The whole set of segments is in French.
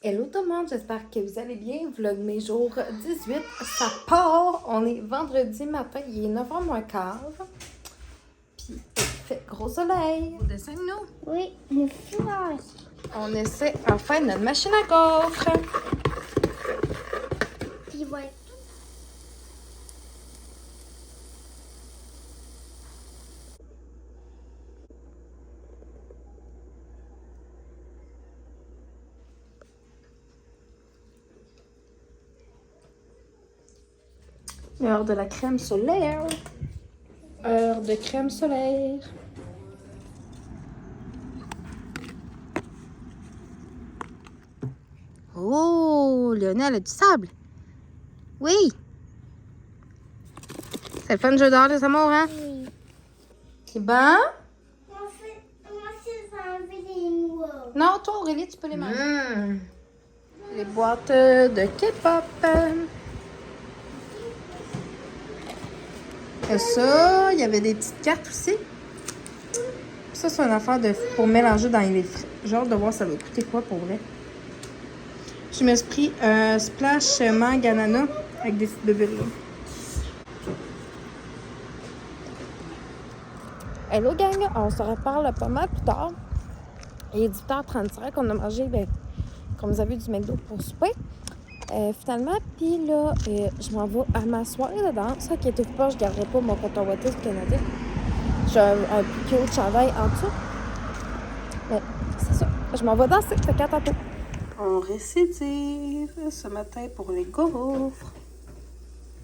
Hello tout le monde, j'espère que vous allez bien. Vlogmas jour 18, ça part. On est vendredi matin, il est 9h moins quart. Puis il fait gros soleil. Au dessin de nous. Oui, le fleurs. On essaie enfin notre machine à gaufres. Puis ouais. L'heure de la crème solaire. Heure de crème solaire. Oh, Lionel a du sable. Oui. C'est le fun de jeu dehors, les amours, hein? Oui. C'est bon? Moi, c'est enlever les noix. Non, toi, Aurélie, tu peux les manger. Les boîtes de K-pop. Et ça, il y avait des petites cartes aussi. Ça, c'est une affaire pour mélanger dans les frais. J'ai hâte de voir ça va coûter quoi pour vrai. Je me suis pris un splash mangue ananas avec des petites bulles. Hello gang, on se reparle pas mal plus tard. Il est 18h35, on a mangé, comme vous avez vu, du McDo pour souper. Finalement, puis là, je m'en vais à m'asseoir dedans. Ça qui est pas, je ne garderai pas mon coton ouaté du Canada. J'ai un plus haut de chandail en dessous. Mais c'est ça. Je m'en vais danser, c'est qu'à tantôt. On récidive ce matin pour les gaufres.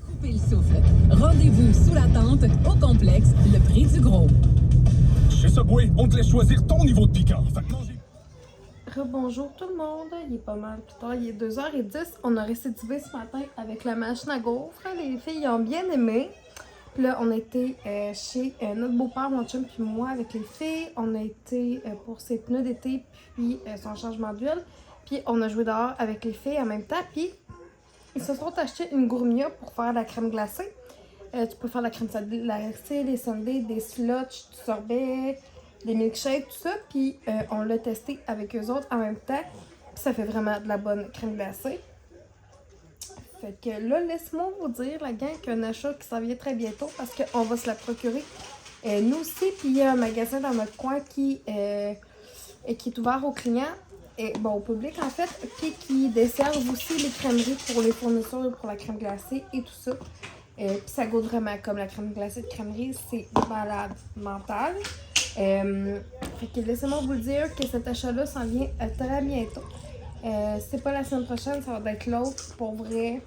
Coupez le souffle. Rendez-vous sous la tente au complexe Le Prix du Gros. Chez Subway, on te laisse choisir ton niveau de piquant. Fait que mangez. Rebonjour tout le monde, il est pas mal plus tard, il est 2h10. On a récidivé ce matin avec la machine à gaufres. Les filles ont bien aimé. Puis là, on a été chez notre beau-père, mon chum, puis moi avec les filles. On a été pour ses pneus d'été, puis son changement d'huile. Puis on a joué dehors avec les filles en même temps. Puis ils se sont achetés une gourmia pour faire la crème glacée. Tu peux faire la crème glacée, des sundaes, des slushs, du sorbet, des milkshakes, tout ça. Puis on l'a testé avec eux autres en même temps. Puis ça fait vraiment de la bonne crème glacée. Fait que là, laisse-moi vous dire, la gang, qu'il y a un achat qui s'en vient très bientôt parce qu'on va se la procurer nous aussi. Puis il y a un magasin dans notre coin qui est ouvert aux clients, au public en fait, puis qui desservent aussi les crèmeries pour les fournisseurs, pour la crème glacée et tout ça. Puis ça goûte vraiment comme la crème glacée de crèmerie, c'est malade mental. Fait que laissez-moi vous dire que cet achat-là s'en vient très bientôt. C'est pas la semaine prochaine, ça va être l'autre. Pour vrai,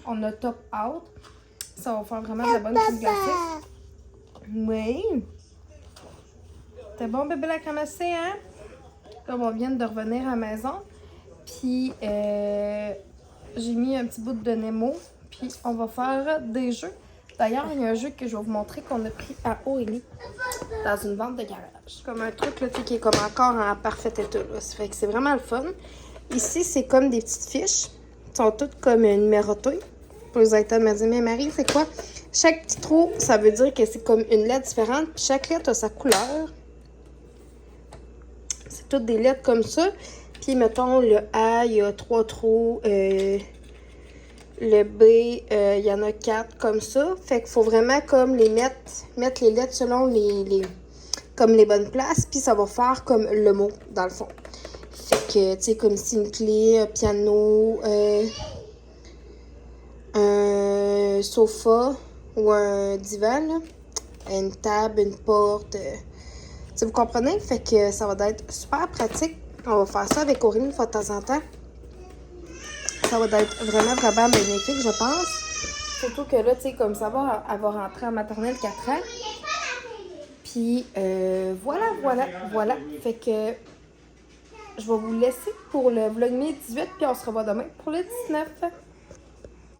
on a top out. Ça va faire vraiment de la bonne crème glacée. Oui. T'es bon, bébé, la crème glacée, hein? Comme on vient de revenir à la maison. Puis, j'ai mis un petit bout de Nemo. Puis, on va faire des jeux. D'ailleurs, il y a un jeu que je vais vous montrer qu'on a pris à Aurélie dans une vente de garage. Comme un truc là, qui est comme encore en parfait état. Là. Ça fait que c'est vraiment le fun. Ici, c'est comme des petites fiches. Elles sont toutes comme numérotées. Pour les items, elle m'a dit, mais Marie, c'est quoi? Chaque petit trou, ça veut dire que c'est comme une lettre différente. Puis chaque lettre a sa couleur. C'est toutes des lettres comme ça. Puis, mettons, le A, il y a 3 trous. Le B, il y en a 4 comme ça. Fait qu'il faut vraiment comme les mettre les lettres selon comme les bonnes places. Puis ça va faire comme le mot, dans le fond. Fait que, tu sais, comme si une clé, un piano, un sofa ou un divan, là. Une table, une porte. Tu vous comprenez? Fait que ça va être super pratique. On va faire ça avec Aurélie une fois de temps en temps. Ça va être vraiment bénéfique, je pense. Surtout que là, tu sais, comme ça va, elle va rentrer en maternelle 4 ans. Puis, voilà. Fait que je vais vous laisser pour le Vlogmas 18, puis on se revoit demain pour le 19.